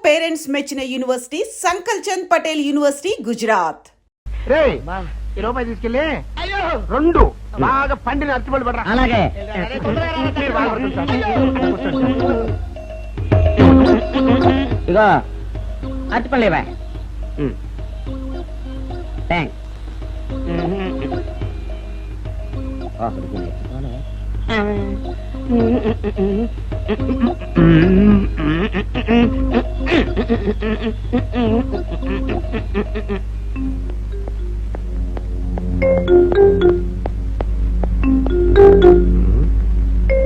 Parents మెచ్చిన university సంకల్ Chand Patel university Gujarat. ఈ రూపాయి తీసుకెళ్ళి రెండు బాగా పండిన అరటిపళ్ళు పడరా. అలాగే ఇగో అరటిపళ్ళు ఇవ్వ. థ్యాంక్స్.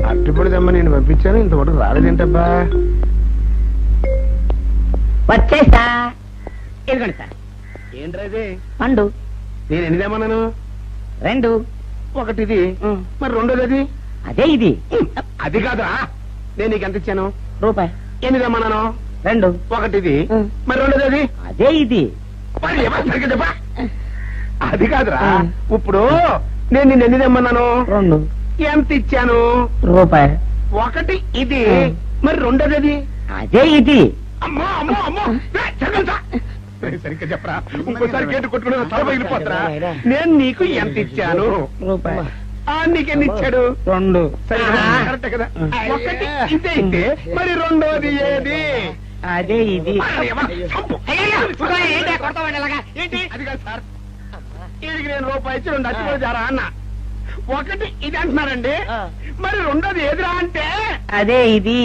అరటిపళ్ళు తెమ్మ నేను పంపించాను, ఇంతవరకు రాలేదేంటబ్బా. వచ్చేసా. ఇదిగోండి సార్. ఏంట్రాది పండు. నేను ఎన్ని తెమ్మన్నాను? రెండు. ఒకటిది, మరి రెండోది అది. అదే ఇది. అది కాదురా, నేను నీకు ఎంత ఇచ్చాను? రూపాయి. ఎన్ని తెమ్మన్నాను? రెండు. ఒకటిది, మరి రెండోది అది. అదే ఇది. మరి ఏమన్నా సరిగ్గా చెప్పా. అది కాదురా, ఇప్పుడు నేను నిన్ను ఎన్ని తెమ్మన్నాను? రెండు. ఎంత ఇచ్చాను? రూపాయి. ఒకటి ఇది, మరి రెండోది అది. అదే ఇది. అమ్మో అమ్మో అమ్మో, సరిగ్గా చెప్పరా. ఇంకోసారి గేటు కొట్టుకుని తల పగిలిపోతారా. నేను నీకు ఎంత ఇచ్చాను? రూపాయి. నీకెన్ని ఇచ్చాడు? రెండు. కరెక్ట్ కదా. ఒకటి ఇదే అయితే మరి రెండోది ఏది? అదే ఇది. అది కాదు సార్, వీడికి నేను రూపాయి ఇచ్చి రెండు అచ్చి జారా అన్న. ఒకటి ఇది అంటున్నారండి, మరి రెండోది ఏదిరా అంటే అదే ఇది.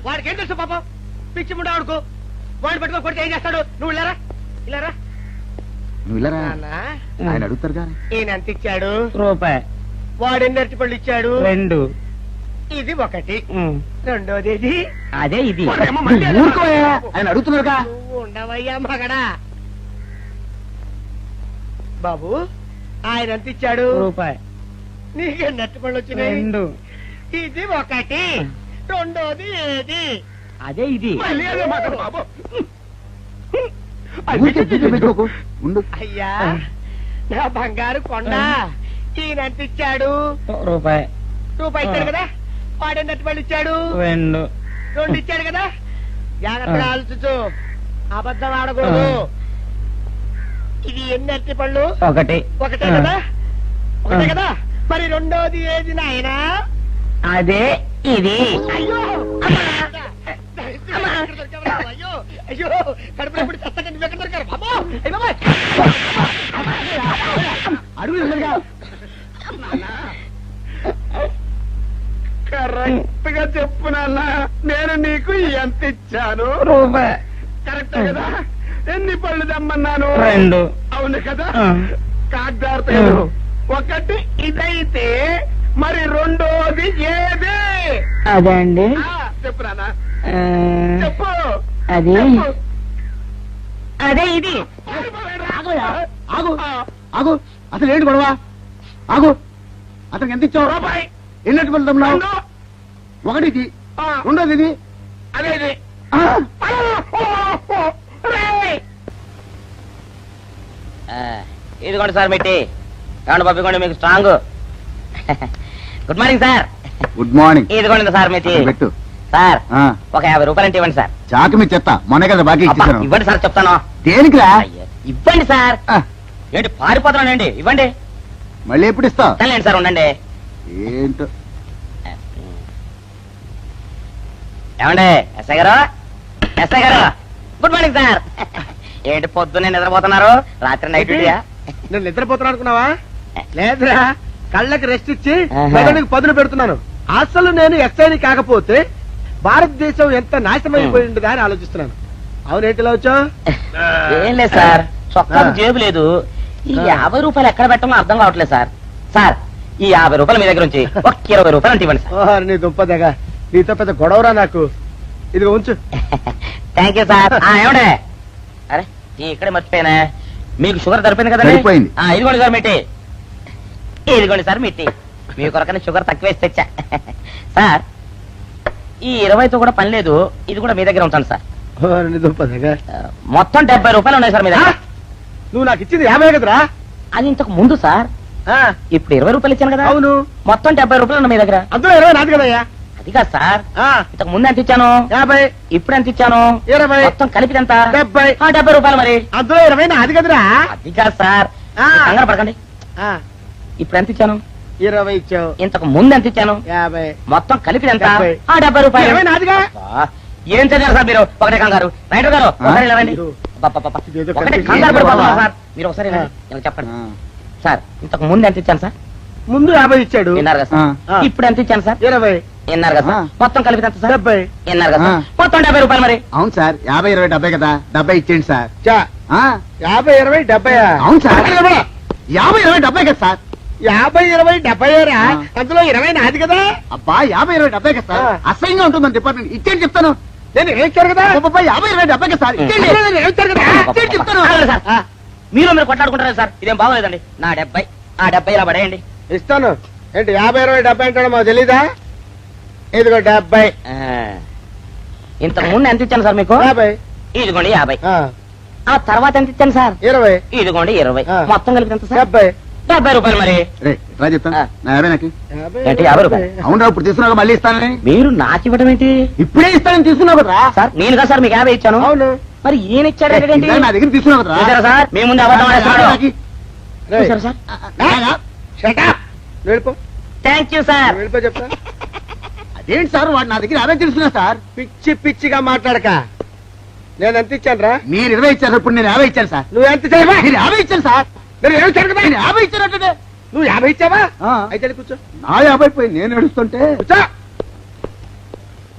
వాడికి ఏం తెలుసు పాపం, పిచ్చి ముండా వాడుకో. వాడిని పట్టుకొని కొడితే ఏం చేస్తాడు? నువ్వు ఇలారా ఇలారా. నువ్వు ఇలా ఆయన అడుగుతారు కానీ. ఈయన ఎంత ఇచ్చాడు? రూపాయి. వాడు ఎన్ని అరటి పళ్ళు ఇచ్చాడు? రెండు. ఇది ఒకటి, రెండోది ఇది. అదే ఇది. ఊరుకోయా, ఆయన అడుగుతున్నారుగా. నువ్వు ఉండవయ్యా మగడా. బాబు ఆయన ఎంత ఇచ్చాడు? రూపాయి. నీకెన్ని అరటి పళ్ళు వచ్చినాయి? రెండు. ఇది ఒకటి, రెండోది ఏది? అదే ఇది. మళ్ళీ అదే మాట బాబు. ఊరికే దిగులు పెట్టుకోకు. ఉండు. అయ్యా నా బంగారు కొండ, ఈయన ఎంత ఇచ్చాడు? రూపాయి. రూపాయి ఇచ్చాడు కదా. వాడు ఎన్ని అరటి పళ్ళు ఇచ్చాడు? రెండు. రెండు ఇచ్చాడు కదా. జాగ్రత్తగా ఆలోచించు, అబద్ధం ఆడకూడదు. ఇది ఎన్ని అరటి పళ్ళు? ఒకటి. ఒకటే కదా. ఒకటే కదా, మరి రెండోది ఏది నాయనా? అదే ఇది. అయ్యో అయ్యో అయ్యో, కడుపులో ఎప్పుడు చస్తగా నువ్వు ఎక్కడ దొరికారు బాబు? అయ్య బాబాయ్, కరెక్ట్ గా చెప్పు నాన్న, నేను నీకు ఎంత ఇచ్చాను? రూపాయి. కరెక్ట్ కదా. ఎన్ని పళ్ళు తెమ్మన్నాను? రెండు. అవును కదా. కాగ్దార్తేను. ఒకటి ఇదైతే మరి రెండోది ఏది? అదే అండి. చెప్పు నాన్న, చెప్పు. అది చెప్పు. అదే ఇది. ఆగు ఆగు, అసలు ఏంటి గొడవ? ఆగు. అతనికి ఎంత ఇచ్చావు? రూపాయి. ఎన్నట్టు వెళ్తున్నావు? రెండు. ఒకటి ఇది, ఆ, రెండోది ఇది. అదేది. ఇదిగోండి సార్ మెట్టి. కాండి పంపించండి, మీకు strong. Good morning sir. Good morning. ఇదిగోండి సార్ మెట్టి. పెట్టు. సార్ ఆ, ఒక 50 రూపాయలు అంటే ఇవ్వండి సార్. చాకు మీ చెత్త మొన్న కదా బాకీ అబ్బా, ఇచ్చేసాను. ఇవ్వండి సార్ చెప్తాను. దేనికిరా? అయ్యో, ఇవ్వండి సార్. ఆ, ఏంటి పారిపోతున్నానండి? ఇవ్వండి. మళ్ళీ ఎప్పుడు ఇస్తావు? సరేండి సార్, ఉండండి. ఏంటో. ఏమండి ఎస్ఐ గారు? ఎస్ఐ గారు, గుడ్ మార్నింగ్ సార్. ఏంటి పొద్దున్నే నిద్రపోతున్నారు? రాత్రి నైట్ డ్యూటీయా? నేను నిద్రపోతున్నా అనుకున్నావా? లేదురా, కళ్ళకి రెస్ట్ ఇచ్చి ఆహా. మెదడుకి పదును పెడుతున్నాను. అసలు నేను ఎస్ఐని కాకపోతే భారతదేశం ఎంత నాశనం అయిపోయింది అని ఆలోచిస్తున్నాను. అవునేంటిలా వచ్చావు? ఏం లేదు సార్, చొక్కాకు జేబు లేదు. ఈ 50 రూపాయలు ఎక్కడ పెట్టాలో అర్థం కావట్లేదు సార్. సార్, ఈ 50 రూపాయలు మీ దగ్గర నుంచి ఒక 20 రూపాయలు అంటే ఇవ్వండి సార్. ఓహో, నీ దుంపదగా, నీతో పెద్ద గొడవరా నాకు. ఇదిగో ఉంచు. Thank you sir. ఏమండే, అరే ఇక్కడే మర్చిపోయానా, మీకు షుగర్ సరిపోయింది కదండి? సరిపోయింది. ఇదిగోండి సార్ మిట్టి. ఇదిగోండి సార్ మిట్టి. మీ కొరకనే షుగర్ తక్కువ వేసి తెచ్చా. సార్, ఈ 20తో కూడా పని లేదు, ఇది కూడా మీ దగ్గర ఉంటాను సార్. నీ దుంపదగా, మొత్తం 70 రూపాయలు ఉన్నాయి సార్ మీ దగ్గర. నువ్వు నాకు ఇచ్చింది 50 కదరా? అది ఇంతకు ముందు సార్. ఇప్పుడు 20 రూపాయలు ఇచ్చాను కదా. అవును, మొత్తం 70 రూపాయలు ఉన్నాయి మీ దగ్గర. అందులో 20 నాది కదయ్యా. అది కాదు సార్, ఆ, ఇంతకు ముందు ఎంత ఇచ్చాను, 50, ఇప్పుడు ఎంత ఇచ్చాను, 20, మొత్తం కలిపి ఎంత, 70. 70 రూపాయలు మరి. అందులో 20 నాది కదరా. అది కాదు సార్, ఆ. కంగారు పడకండి. ఆ, ఇప్పుడు ఎంత ఇచ్చాను, 20 ఇచ్చావు, ఇంతకు ముందు ఎంత ఇచ్చాను, 50. మొత్తం కలిపి ఎంత, 70. 70 రూపాయలు. 20 నాదిగా. అబ్బా, ఏం చదివారు సార్ మీరు? ఒకటే కంగారు. రైటర్ గారు ఒకసారి ఇలా రండి. అబ్బబ్బబ్బ. ఇదేదో ఒకటే కనిపించింది. కంగారు పడిపోతున్నారు సార్. మీరు ఒకసారి ఇలా రండి. ఇలా చెప్పండి సార్. ఇంతకు ముందు ఎంత ఇచ్చాను సార్? ముందు 50 ఇచ్చాడు, విన్నారు కదా సార్. ఆ. ఇప్పుడు ఎంత ఇచ్చాను సార్? 20, విన్నారు కదా సార్. మొత్తం కలిపి ఎంత సార్? 70. విన్నారు కదా సార్. ఆ. మొత్తం 70 రూపాయలు మరి. అవును సార్ 50 20 70 కదా 70 ఇచ్చేయండి సార్. చా, ఆ, 50 20 70. అవును సార్ 50 20 70 కదా సార్. 50 20 70 రా. ఆ. అందులో 20 నాది కదా. అబ్బా 50 20 70 కదా సార్. ఆ. అసహ్యంగా ఉంటుందని డిపార్ట్మెంట్ ఇచ్చేయండి చెప్తాను. నేను ఏమిచ్చారు కదా. అబ్బబ్బా, 50 20 70 కదా సార్. ఇచ్చేయండి. అందులో నేను ఏమిచ్చారు కదా. ఇచ్చేయండి చెప్తాను. ఆగండి సార్. మీరు కొట్లాడుకుంటారా సార్? ఇదేం బాగోలేదండి. నా 70 ఆ 70 ఇలా పడేయండి. ఇస్తాను. ఏంటి 50 20 70 అంటాడు మాకు తెలీదా? ఇదిగో 70. ఆ. ఇంతకు ముందు ఎంత ఇచ్చాను సార్ మీకు? 50. ఇదిగోండి 50. ఆ, ఆ తర్వాత ఎంత ఇచ్చాను సార్? 20. ఇదిగోండి 20. ఆ. మొత్తం కలిపి ఎంత సార్? 70. 70 రూపాయలు మరి. రే ఇట్లా చెప్తాను ఆ. నా 50 నాకు. 50 ఏంటి, 50 రూపాయలు? అవును ఇప్పుడు తీసుకున్నాక మళ్ళీ ఇస్తానని. మీరు నాకు ఇవ్వడం ఏంటి ఇప్పుడే ఇస్తానని తీసుకున్నావు కదా సార్? నేను కదా సార్ మీకు 50 ఇచ్చాను. అవును. మరి ఈయన ఇచ్చాడు ఏంటి? ఇందాక నా దగ్గర తీసుకున్నావు కదా. చూసారా సార్, మీ ముందు అబద్ధం ఆడేస్తున్నాడు. రేయ్, చూసారా సార్? shut up. నువ్వు వెళ్ళిపో. Thank you sir. నువ్వు వెళ్ళిపో చెప్తా. అదేంటి సార్ వాడు నా దగ్గర 50 తీసుకున్నా సార్. పిచ్చి పిచ్చిగా మాట్లాడక. నేను ఎంత ఇచ్చాను రా? మీరు 20 ఇచ్చారు, ఇప్పుడు నేను 50 ఇచ్చాను సార్. నువ్వు ఎంత ఇచ్చావా? మీరు 50 ఇచ్చాను సార్. నేను ఏమి ఇచ్చాను కదా. నేను 50 ఇచ్చానంటే నువ్వు 50 ఇచ్చావా? ఆ. అయితే వెళ్ళి కూర్చో. నా 50 పోయి నేను ఏడుస్తుంటే కూర్చో.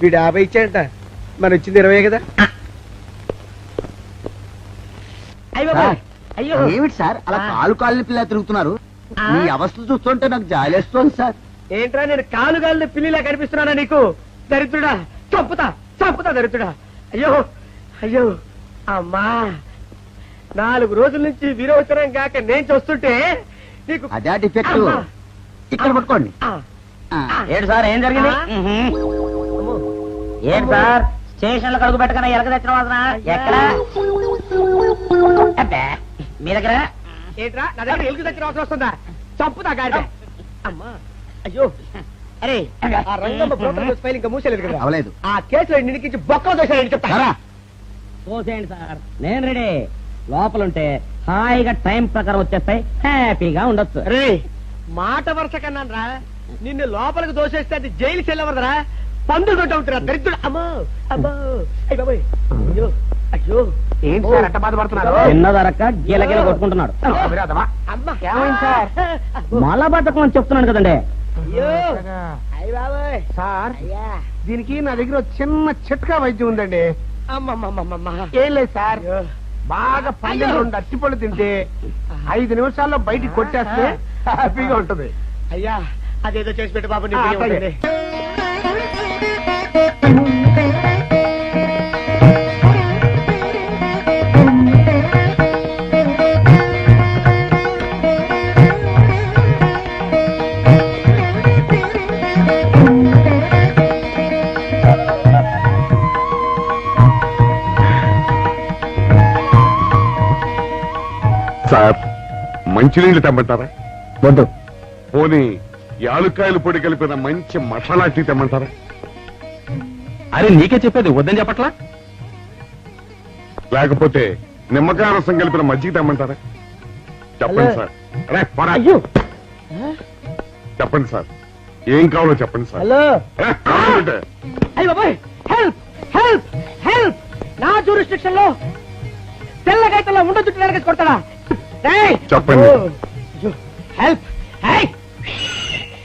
వీడు 50 ఇచ్చాడంట, మరి వచ్చింది 20 కదా. అయ్యో సార్, అయ్యో. ఏమిటి సార్ అలా ఆ. కాలు కాళ్ళని పిల్ల తిరుగుతున్నారు? ఆ. మీ అవస్థ చూస్తుంటే నాకు జాలేస్తోంది సార్. ఏంట్రా నేను కాలుగాలిని పిల్లిలా కనిపిస్తున్నానా నీకు? దరిద్రుడా, చంపుతా చంపుతా దరిద్రుడా. అయ్యో అయ్యో అమ్మా, 4 రోజుల నుంచి విరోచనం కాక నేను చూస్తుంటే నీకు అదే డిఫెక్ట్. అమ్మా. ఇక్కడ పట్టుకోండి. ఆ, ఆ. ఏంటి సార్, ఏం జరిగింది? ఏంటి సార్, స్టేషన్ లో కడుగు పెట్టకనే ఎలక తెచ్చిన వాసన ఎక్కడ? అబ్బే, మీ దగ్గర ఏంట్రా నా దగ్గర ఎలుగు తెచ్చిన అవసరం వస్తుందా? చంపుతా గాడిద. అమ్మా అయ్యో. అరే ఆ రంగమ్మ బ్రోకర్ కేసు ఫైల్ ఇంకా మూసేలేదు కదా. అవలేదు. ఆ కేసులో నిడికించి బొక్కలు దోశాడని చెప్తా. సరా? పోసేయండి సార్, నేను రెడీ. లోపలుంటే హాయిగా టైం ప్రకారం వచ్చేస్తాయి, హ్యాపీగా ఉండొచ్చు. రే మాట వరుస కన్నాను రా. నిన్ను లోపలికి దోసేస్తే అది జైలు చెల్లవరదరా, పందులు తోట ఉంటారా దరిద్రుడు. అమ్మో అమ్మో అయ్య బాబోయ్. అయ్యో అయ్యో. ఏంటి సార్ అట్ట బాధపడుతున్నారు? చిన్నదరక్క గిలగిల కొట్టుకుంటున్నాడు. అమ్మా ఏమైంది సార్? మలబద్ధకం అని చెప్తున్నాను కదండి. అయ్యో అయ్య బాబోయ్. సార్ అయ్యా దీనికి నా దగ్గర ఒక చిన్న చిట్కా వైద్యం ఉందండి. అమ్మమ్మమ్మమ్మ. ఏం లేదు సార్, అయ్యో. బాగా పండిన 2 అరటిపళ్ళు తింటే 5 నిమిషాల్లో బయటికి కొట్టేస్తే హ్యాపీగా ఉంటది. అయ్యా అదేదో చేసి పెట్టు బాబు. నీ ఆ, బియ్యం అట్లాగే. ఉంటుంది. సార్ మంచినీళ్ళు తెమ్మంటారా? వద్దు. పోనీ యాలుక్కాయలు పొడి కలిపిన మంచి మసాలా టీ తెమ్మంటారా? అరే నీకే చెప్పేది వద్దని చెప్పట్లా. లేకపోతే నిమ్మకాయ రసం కలిపిన మజ్జిగ తెమ్మంటారా? చెప్పండి హలో. సార్. అరే, పోరా. అయ్యో చెప్పండి సార్, ఏం కావాలో చెప్పండి సార్. హలో. ఏ, కావాలంటే. అయ్య బాబాయ్, హెల్ప్ హెల్ప్ హెల్ప్. నా జ్యూరిస్డిక్షన్ లో తెల్లగైతల్లో ఉండ చుట్టూ నరకేసి కొడతాడా? రేయ్! చెప్పండి. ఓ, అయ్యో, హెల్ప్ హై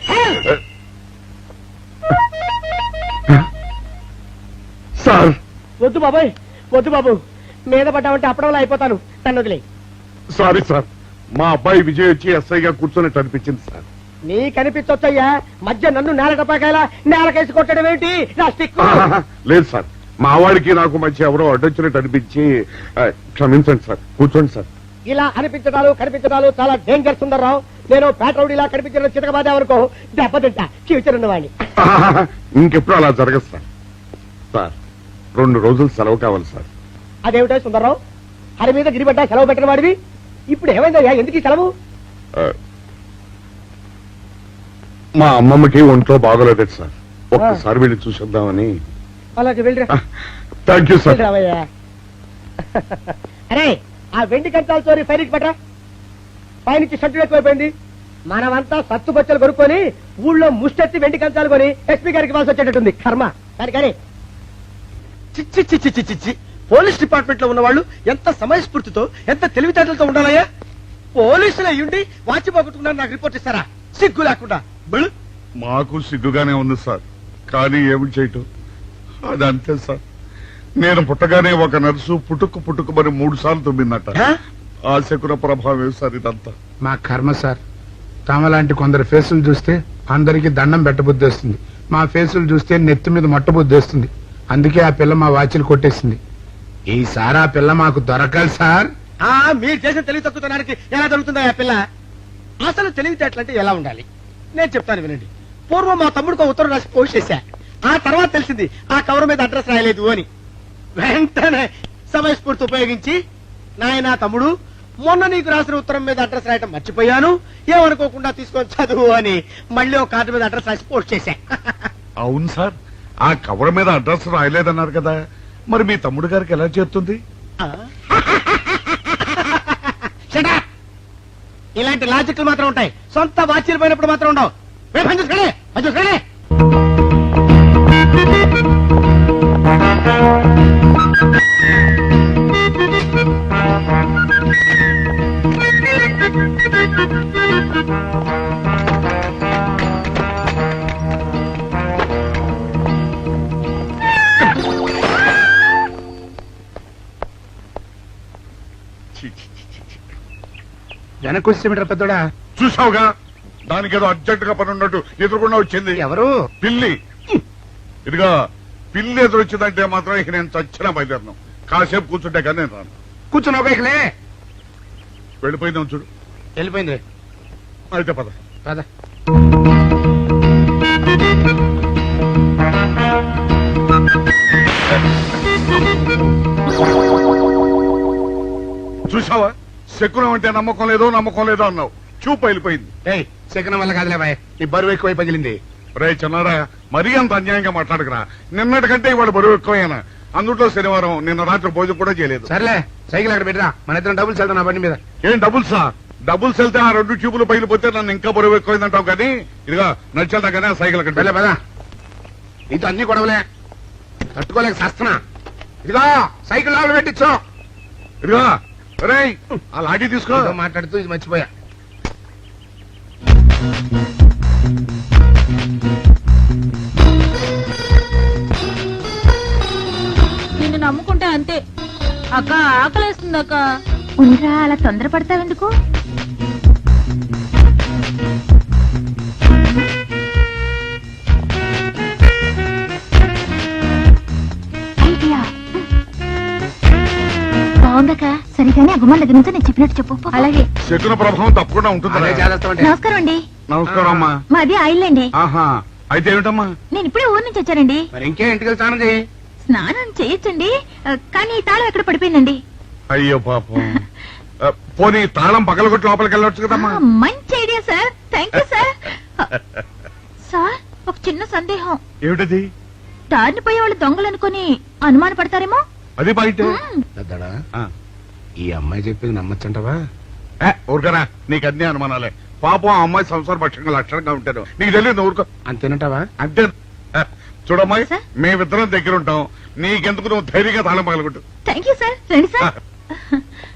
హెల్ప్. సార్ వద్దు బాబాయ్ వద్దు బాబు, మీద పడ్డామంటే అప్పడంలో అయిపోతాను. తను వదిలే. సారీ సార్, మా అబ్బాయి విజయ్ వచ్చి ఎస్ఐగా కూర్చొని అనిపించింది సార్. నీ కనిపించొచ్చయ్యా, మధ్య నన్ను నేల టపాకాయలా నేలకేసి కొట్టడం ఏమిటి? నా స్టిక్. లేదు సార్, మా వాడికి నాకు మధ్య ఎవరో అడ్డొచ్చినట్టు అనిపించి క్షమించండి సార్. కూర్చోండి సార్. ఇలా అనిపించడాలు కనిపించడాలు చాలా డేంజర్ సుందర్రావు. నేను పేట్రౌడీలా కనిపించడం చితకబాదామనుకో దెబ్బతింటా ఫ్యూచర్ ఉన్నవాడిని. ఇంకెప్పుడు అలా జరగదు సార్. సార్ 2 రోజులు సెలవు కావాలి సార్. అదేమిటో సుందర్రావు, హరి మీద గిరిబడ్డా సెలవు పెట్టిన వాడివి. ఇప్పుడు ఏమైందయ్యా, ఎందుకు ఈ సెలవు? మా అమ్మమ్మకి ఒంట్లో బాగోలేదు సార్. ఒక్కసారి వెళ్ళి చూసేద్దామని. అలాగే వెళ్ళిరా థ్యాంక్ యూ సార్. రావయ్యా. అరే ఆ వెండి కంచాల చోరీ ఫైరికి పట్రా. పైనుంచి షట్టు ఎక్కువైపోయింది. మనమంతా సత్తు బొచ్చలు కొనుక్కొని ఊళ్ళో ముష్టెత్తి వెండి కంచాలు కొని ఎస్పీ గారికి ఇవ్వాల్సి వచ్చేటట్టుంది కర్మ. కానీ చిచ్చి చిచ్చి చిచ్చి చిచ్చి పోలీస్ డిపార్ట్మెంట్ లో ఉన్న వాళ్ళు ఎంత సమయస్ఫూర్తితో ఎంత తెలివితేటలతో ఉండాలయ్యా. పోలీసులు అయ్యుండి వాచి పోగొట్టుకున్నారు నాకు రిపోర్ట్ ఇస్తారా? సిగ్గు లేకుండా బళ్ళు. మాకు సిగ్గుగానే ఉంది సార్, కానీ ఏమి చేయటం అదంతే సార్. నేను పుట్టగానే ఒక నర్సు పుట్టుకు మరి 3 సార్లు తుమ్మిందట. ఆ శకున ప్రభావం సార్ ఇదంతా. మా కర్మ సార్. తమలాంటి కొందరు ఫేసులు చూస్తే అందరికి దండం పెట్టబుద్ధి వస్తుంది. మా ఫేసులు చూస్తే నెత్తి మీద మొట్టబుద్ధి వస్తుంది. అందుకే ఆ పిల్ల మా వాచిలు కొట్టేసింది. ఈసారి ఆ పిల్ల మాకు దొరకాలి సార్. మీరు చేసిన తెలివి తక్కువతనానికి ఎలా దొరుకుతుందా ఆ పిల్ల? అసలు తెలివితేటలంటే ఎలా ఉండాలి నేను చెప్తాను వినండి. పూర్వం మా తమ్ముడికి ఉత్తరం రాసి పోస్ట్ చేశా. ఆ తర్వాత తెలిసింది ఆ కవర్ మీద అడ్రస్ రాయలేదు అని. వెంటనే సమయస్ఫూర్తి ఉపయోగించి నాయనా తమ్ముడు మొన్న నీకు రాసిన ఉత్తరం మీద అడ్రస్ రాయటం మర్చిపోయాను, ఏమనుకోకుండా తీసుకొని చదువు అని మళ్ళీ ఒక కార్డు మీద అడ్రస్ రాసి పోస్ట్ చేశా. అవును సార్, ఆ కవర్ మీద అడ్రస్ రాయలేదన్నారు కదా, మరి మీ తమ్ముడు గారికి ఎలా చేస్తుంది? Shut up! ఇలాంటి లాజిక్లు మాత్రం ఉంటాయి, సొంత వాచ్యలు పోయినప్పుడు మాత్రం ఉండవు. పని చూసుకోండి. వెనక్కి వచ్చేమిట్రా పెద్దోడా? చూసావుగా, దానికి ఏదో అర్జెంట్ గా పని ఉన్నట్టు ఎదురుకుండా వచ్చింది. ఎవరు? పిల్లి. ఇదిగా పిల్లి ఎదురు వచ్చిందంటే మాత్రం ఇక నేను చచ్చినా బయలుదేరను. కాసేపు కూర్చుంటే కానీ నేను రాను. కూర్చున్నావు ఇకలే. వెళ్ళిపోయిందాం చూడు. వెళ్ళిపోయింది. అయితే పద. పద. చూసావా, శకునం అంటే నమ్మకం లేదో అన్నావు. చూపు వెళ్ళిపోయింది. ఏయ్, శకనం వల్ల కాదులే బాయ్, నీ బరువు ఎక్కువై పగిలింది. రే చిన్నారా, మరీ అంత అన్యాయంగా మాట్లాడకురా. నిన్నటికంటే ఇవాళ బరువు ఎక్కువైనా. అందులో శనివారం నిన్న రాత్రి భోజనం కూడా చేయలేదు. సర్లే, సైకిల్ అక్కడ పెట్టరా, మన ఇద్దరం డబ్బులు వెళ్తాం నా బండి మీద. ఏం డబుల్సా? డబుల్స్ వెళ్తే ఆ 2 ట్యూబులు పగిలిపోతే నన్ను ఇంకా బరువు ఎక్కువైందంటావు. కానీ ఇదిగా నడిచేదా కానీ ఆ సైకిల్ అక్కడ వెళ్ళే పదా. నీతో అన్ని గొడవలే, తట్టుకోలేక సస్తున్నా. ఇదిగో సైకిల్ లోపల పెట్టించు. ఇదిగా రే, ఆ లాఠీ తీసుకో. ఏదో మాట్లాడుతూ ఇది మర్చిపోయా. నిన్ను నమ్ముకుంటే అంతే అక్క. ఆకలేస్తుంది అక్క. ఉండరా, అలా తొందరపడతావెందుకు? ఐడియా బాగుందక్క. సరిగానే ఆ గుమ్మం దగ్గర నుంచి నేను చెప్పినట్టు చెప్పు. అలాగే. శకున ప్రభావం తప్పకుండా ఉంటుంది. అదే చేస్తామంటే. నమస్కారం అండి. నమస్కారం అమ్మా. మాది ఆయిల్ అండి. ఆహా, అయితే ఏమిటమ్మా? నేను ఇప్పుడే ఊరు నుంచి వచ్చానండి. మరి ఇంకే ఇంటికి వెళ్తానది. స్నానం చేయొచ్చండి, కానీ ఈ తాళం ఎక్కడ పడిపోయిందండి. అయ్యో పాపం. పోనీ తాళం పగలగొట్టి లోపలికి వెళ్ళొచ్చు కదమ్మా. మంచి idea sir, thank you sir. Sir, ఒక చిన్న సందేహం. ఏమిటది? దారిని పోయే వాళ్ళు దొంగలనుకుని అనుమాన పడతారేమో. అది బయట. పెద్దడా, ఈ అమ్మాయి చెప్పింది నమ్మచ్చంటవా? ఊరుకరా, నీకు అన్ని అనుమానాలే. పాపం ఆ అమ్మాయి సంసార పక్షంగా లక్షణంగా ఉంటారు. నీకు తెలియదు, ఊరుకో. అంతేనంటావా? అంతే. చూడమ్మాయి, సార్? మేమిద్దరం దగ్గర ఉంటాం. నీకెందుకు, నువ్వు ధైర్యంగా తాళం పగలగొట్టు. Thank you sir. రండి సార్.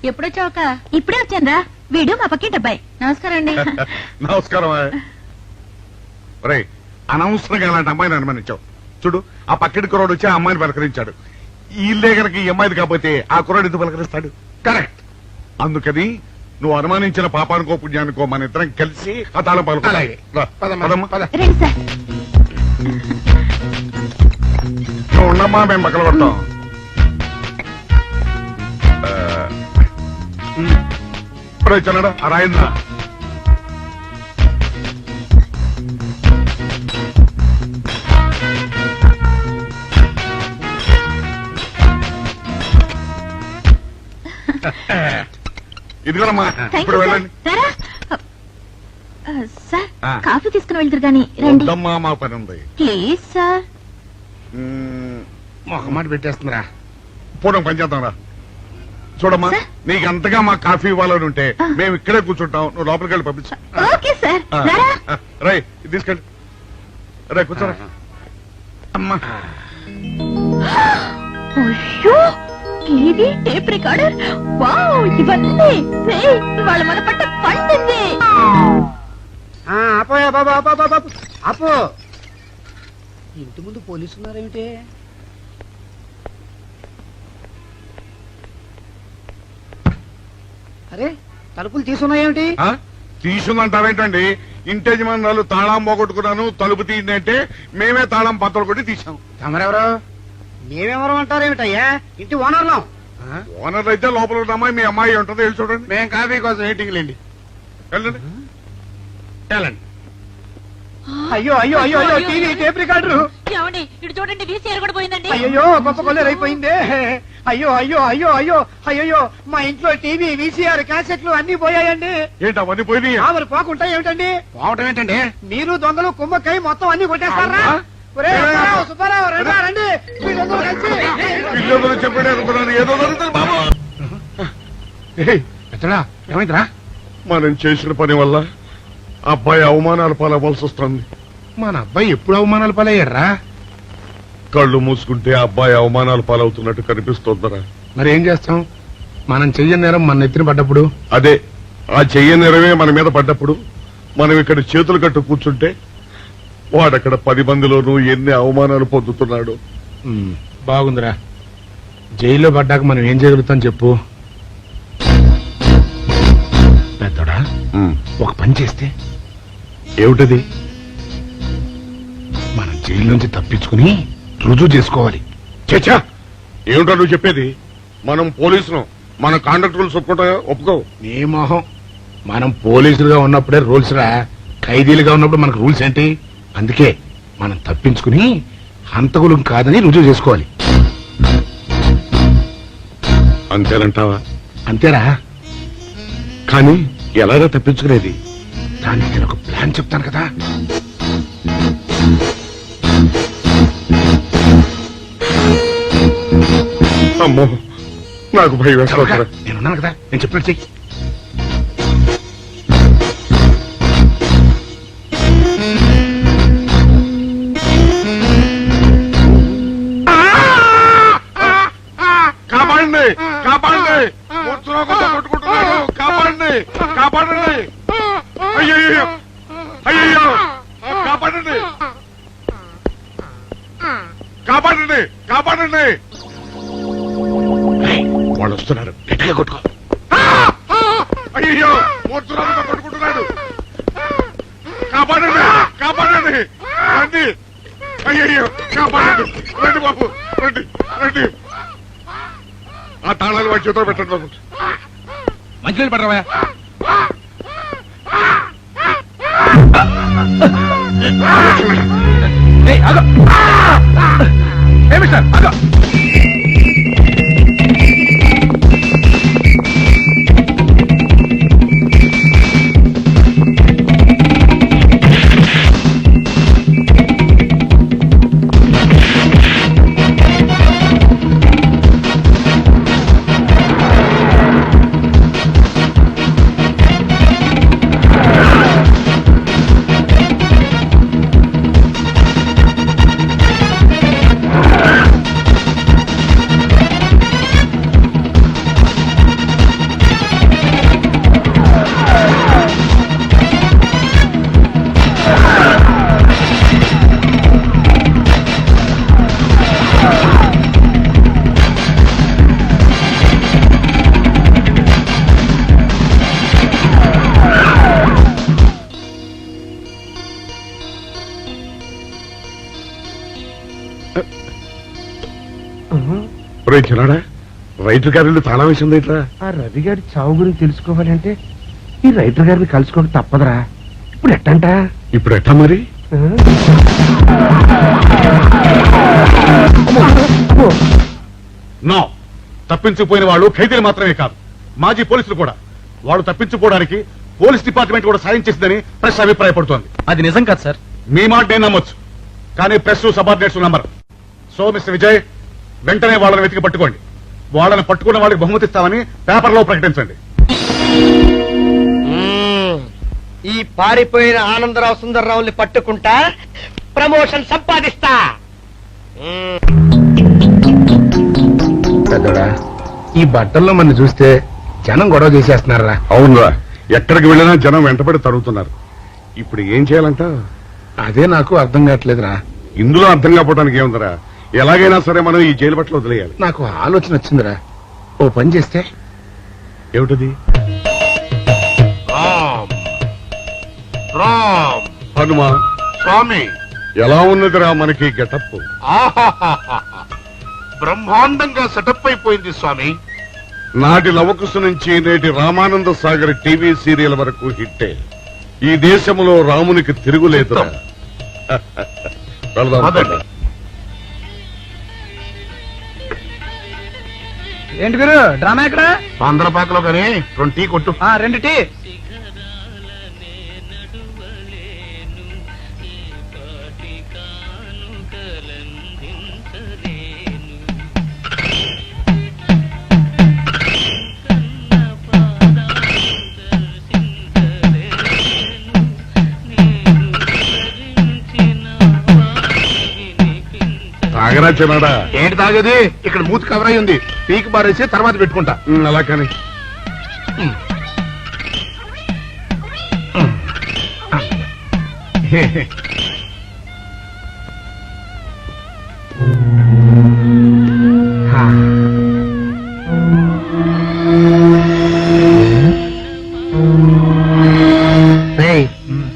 ఎప్పుడొచ్చావుక? ఇప్పుడే వచ్చాను రా. వీడు మా పక్కింటి అబ్బాయి. నమస్కారం అండి. నమస్కారం. రే, అనవసరంగా అలాంటి అమ్మాయిని అనుమానించావు. చూడు, ఆ పక్కింటి కుర్రాడు వచ్చి ఆ అమ్మాయిని పలకరించాడు. ఈ ఇల్లే కనుక ఈ అమ్మాయిది కాకపోతే ఆ కుర్రాడు ఎందుకు పలకరిస్తాడు? కరెక్ట్. అందుకని నువ్వు అనుమానించిన పాపానికో పుణ్యానికో మన ఇద్దరం కలిసి ఆ తాళం అలాగే. పదమ్మా, పలకలు. పద. రండి సార్. నువ్వు ఉండమ్మా, మేము పక్కన కొడతాం. ఇప్పుడే చిన్నడా ఆ రాయిందా? ఇదిగోనమ్మా, థ్యాంక్ ఇప్పుడు యూ సార్. వెళ్ళండి. రారా. సార్, ఆ. కాఫీ తీసుకుని వెళ్తారు గాని రండి వద్దమ్మా మా పని ఉంది ప్లీజ్ సార్. మొహమాట పెట్టేస్తుందిరా. పూర్వం పని చేద్దాం రా. చూడమ్మా సార్? నీకు అంతగా మా కాఫీ ఇవ్వాలని ఉంటే ఆ. మేము ఇక్కడే కూర్చుంటాం, నువ్వు లోపలికి వెళ్ళి పంపించు. Okay sir. రారా. రై తీసుకెళ్ళి రే కూర్చోరా. అమ్మా అయ్యో టీవీ టేప్ రికార్డర్ వావ్ ఇవన్నీ రేయ్, ఇవాళ మన పట్ట పండింది. అపోయా బాబు అపో ఇంటి ముందు పోలీసు ఉన్నారేమిటి? అరే తలుపులు తీసున్నాయేమిటి? ఆ? తీసుందంటావేంటండి? ఇంటి యజమానురాలు తాళం పోగొట్టుకున్నాను తలుపు తీయండి అంటే మేమే తాళం పత్రాలు కొట్టి తీసాం. తమరెవరు? మేమెవరం అంటారేమిటయ్యా? ఇంటి ఓనర్లం. ఓనర్ అయితే లోపల ఉన్న అమ్మాయి మీ అమ్మాయి ఉంటుందో వెళ్ళి చూడండి. మేము కాఫీ కోసం వెయిటింగ్ లేండి. వెళ్ళండి వెళ్ళండి. అయ్యో అయ్యో అయ్యో అయ్యో టీవీ టేప్ రికార్డరు. ఏమండి ఇటు చూడండి వీసీఆర్ కూడా పోయిందండి. అయ్యో గొప్ప కొల్లేరైపోయిందే. అయ్యో అయ్యో అయ్యో అయ్యో అయ్యో మా ఇంట్లో టీవీ వీసీఆర్ క్యాసెట్లు అన్ని పోయాయండి. ఏంటి అవన్నీ పోయినాయి? మరి పోకుండా ఏమిటండి? పోవటం ఏంటండి? మీరు దొంగలు కుమ్మక్కై మొత్తం అన్ని కొట్టేస్తారా? ఒరేయ్, సుబ్బారావు, సుబ్బారావు, రండి, రండి. మీరందరూ కలిసి. ఇల్లు చెప్పండి అనుకున్నాను, ఏదో జరుగుతుంది బాబు. ఎత్తడా ఏమైందిరా? మనం చేసిన పని వల్ల అబ్బాయి అవమానాలు పాలవలసి వస్తుంది. మన అబ్బాయి ఎప్పుడు అవమానాలు పాలయ్యారా? కళ్ళు మూసుకుంటే అబ్బాయి అవమానాలు పాలవుతున్నట్టు కనిపిస్తోందరా. మరి ఏం చేస్తాం? మనం చెయ్యని నేరం మన ఎత్తిన పడ్డప్పుడు. అదే ఆ చెయ్య నెరవే మన మీద పడ్డప్పుడు మనం ఇక్కడ చేతులు కట్టు కూర్చుంటే వాడక్కడ 10 మందిలోనూ ఎన్ని అవమానాలు పొందుతున్నాడు. బాగుందిరా. జైల్లో పడ్డాక మనం ఏం చేయగలుగుతాం చెప్పు. పెద్దోడా ఒక పని చేస్తే ఏమిటది? మనం జైలు నుంచి తప్పించుకుని రుజువు చేసుకోవాలి. చచ్చా, ఏమిటో నువ్వు చెప్పేది? మనం పోలీసులు, మన కాండక్ట్ రూల్స్ ఒప్పుకో. నీ మొహం. మనం పోలీసులుగా ఉన్నప్పుడే రూల్స్ రా. ఖైదీలుగా ఉన్నప్పుడు మనకు రూల్స్ ఏంటి? అందుకే మనం తప్పించుకుని హంతకులు కాదని రుజువు చేసుకోవాలి. అంతేనంటావా? అంతేరా. కానీ ఎలాగా తప్పించుకునేది? దానికి నేను ఒక ప్లాన్ చెప్తాను కదా. అమ్మో, నాకు భయం వేస్తా. నేనున్నాను కదా, నేను చెప్పినట్టు చెయ్యి. కాపాడండి, కాపాడండి, ఉత్తరాకుతో కొట్టుకుంటున్నాడు. కాపాడండి, కాపాడండి. అయ్యయ్యో, అయ్యయ్యో, కాపాడండి, కాపాడండి, కాపాడండి. వాళ్ళు వస్తున్నారు, గట్టిగా కొట్టుకో. అయ్యో, ఉత్తరాకుతో కొట్టుకుంటున్నాడు. కాపాడండి, కాపాడండి, రండి. అయ్యయ్యో, కాపాడండి, రండి బాబు, రండి, రండి. ఆ తాళాలు వాడి చేతిలో పెట్టండి బాబు. మంచి పడరా. ఏమి సార్ అదో. చిన్నాడా, రైటర్ గారి తాళం వేసింది ఇట్లా. ఆ రవి గారి చావు గురించి తెలుసుకోవాలంటే ఈ రైటర్ గారిని కలుసుకోక తప్పదురా. ఇప్పుడు ఎట్టంట? ఇప్పుడు ఎట్టా మరి? నో, తప్పించిపోయిన వాళ్ళు ఖైదీలు మాత్రమే కాదు, మాజీ పోలీసులు కూడా. వాళ్ళు తప్పించుకోవడానికి పోలీస్ డిపార్ట్మెంట్ కూడా సాయం చేసిందని ప్రెస్ అభిప్రాయపడుతోంది. అది నిజం కాదు సార్. మీ మాట నేను నమ్మొచ్చు, కానీ press subordinates number. So mister Vijay, వెంటనే వాళ్ళని వెతికి పట్టుకోండి. వాళ్ళని పట్టుకున్న వాళ్ళకి బహుమతి ఇస్తామని పేపర్లో ప్రకటించండి. ఈ పారిపోయిన ఆనందరావు సుందర్రావుని పట్టుకుంటా ప్రమోషన్ సంపాదిస్తా. పెద్దోడా, ఈ బట్టల్లో మన చూస్తే జనం గొడవ చేసేస్తున్నారా? అవునరా, ఎక్కడికి వెళ్ళినా జనం వెంటబడి తరుగుతున్నారు. ఇప్పుడు ఏం చేయాలంట? అదే నాకు అర్థం కావట్లేదురా. ఇందులో అర్థం కాకపోవడానికి ఏముందరా, ఎలాగైనా సరే మనం ఈ జైలు బట్టలు వదిలేయాలి. నాకు ఆలోచన వచ్చిందిరా. ఓ పని చేస్తే ఏమిటది? హనుమా స్వామి, ఎలా ఉన్నదిరా మనకి గెటప్? బ్రహ్మాండంగా సెటప్ అయిపోయింది స్వామి. నాటి లవకుశ నుంచి నేటి రామానంద సాగర్ టీవీ సీరియల్ వరకు హిట్టే. ఈ దేశంలో రామునికి తిరుగులేదురా. వెళదాం. పదండి. ఏంటి గురు డ్రామా ఎక్కడ? ఆంధ్రపాకలో కానీ 2 టీ కొట్టు. 2 టీ. తాగరా చిన్నాడా? ఏంటి తాగేది? ఇక్కడ మూతి కవర్ అయి ఉంది. పీకి బారేసి తర్వాత పెట్టుకుంటా. అలా కానీ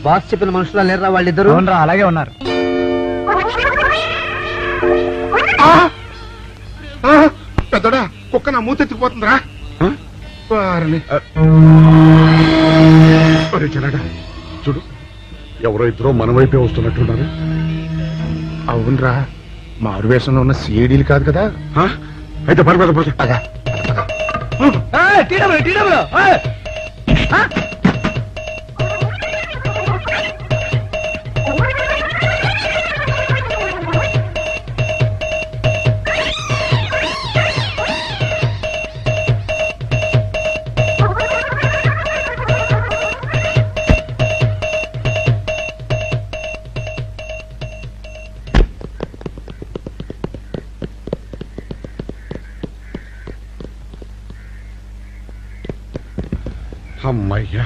బాస్ చెప్పిన మనుషులా లేరా వాళ్ళిద్దరు? అవునరా, అలాగే ఉన్నారు. పెద్దడా, కుక్క నా మూతెత్తుకుపోతుందిరా. వారిని. ఒరే చిన్నాడా, చూడు, ఎవరో ఇద్దరు మన వైపే వస్తున్నట్టున్నారు. అవునరా, మారు వేషంలో ఉన్న సీడీలు కాదు కదా. అయితే పర్వాలేదు. అమ్మయ్యా,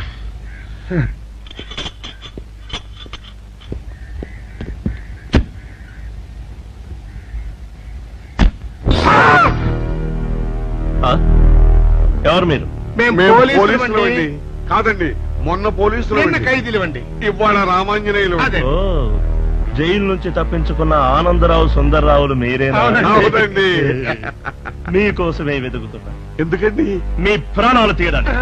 ఎవరు మీరు? మేము పోలీసులు అండి. కాదండి, మొన్న పోలీసులు నిన్న ఖైదీలు అండి. ఇవాళ రామాంజనేయులు. అదే. జైలు నుంచి తప్పించుకున్న ఆనందరావు సుందర్రావులు మీరేనా? అవునండి. మీకోసమే వెతుకుతున్నా. ఎందుకండి? మీ ప్రాణాలు తీయడానికి.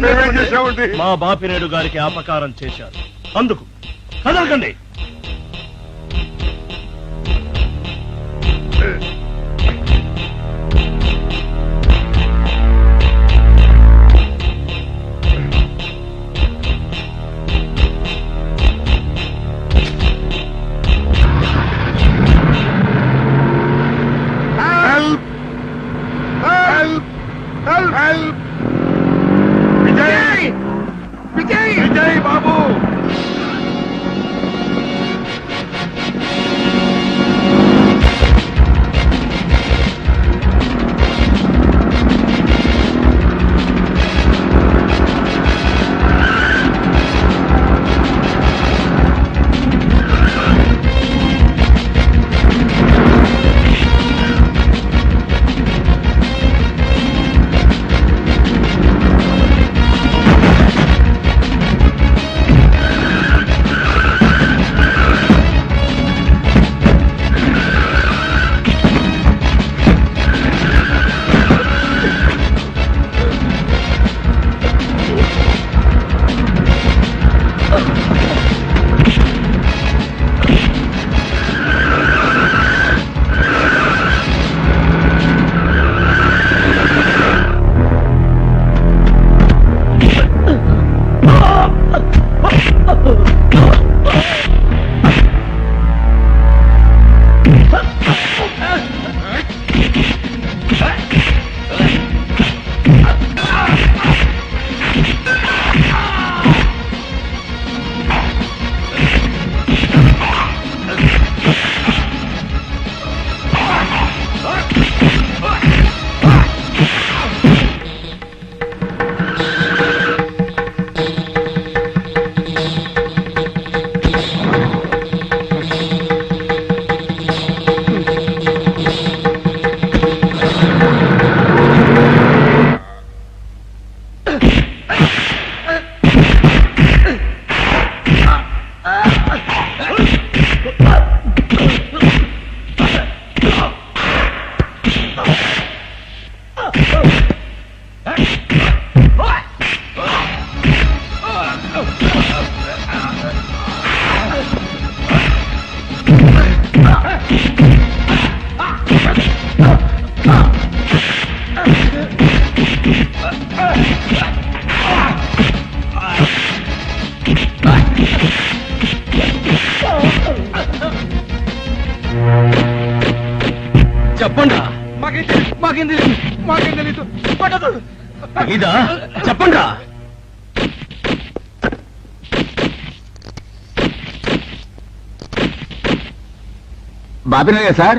మేమేం చేశామండి? మా బాపినేడు గారికి అపకారం చేశారు, అందుకు కదలకండి. విజయ్ బాబు, చెప్పండి మాకేం తెలీదు పట్టదు. ఇదా చెప్పండి బాబినయ్య సార్,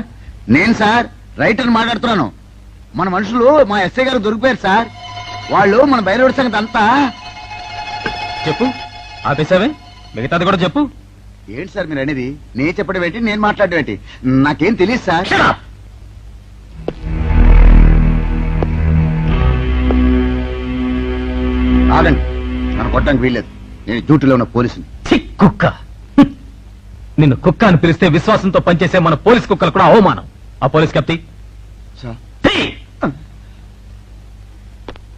నేను సార్ రైటర్ మాట్లాడుతున్నాను. మన మనుషులు మా ఎస్ఐ గారు దొరికిపోయారు సార్. వాళ్ళు మన బయలుదేరి సంగతి అంతా. చెప్పు. ఆపేసావే, మిగతాది కూడా చెప్పు. ఏంటి సార్ మీరు అనేది? నేను చెప్పడం ఏంటి, నేను మాట్లాడడం ఏంటి? నాకేం తెలియదు సార్. ఆగండి, నన్ను కొట్టడానికి వీల్లేదు. నేను డ్యూటీలో ఉన్న పోలీసుని. ఛీ, కుక్క. నిన్ను కుక్క అని పిలిస్తే విశ్వాసంతో పనిచేసే మన పోలీస్ కుక్కలు కూడా అవమానం. ఆ పోలీస్ కప్తి సార్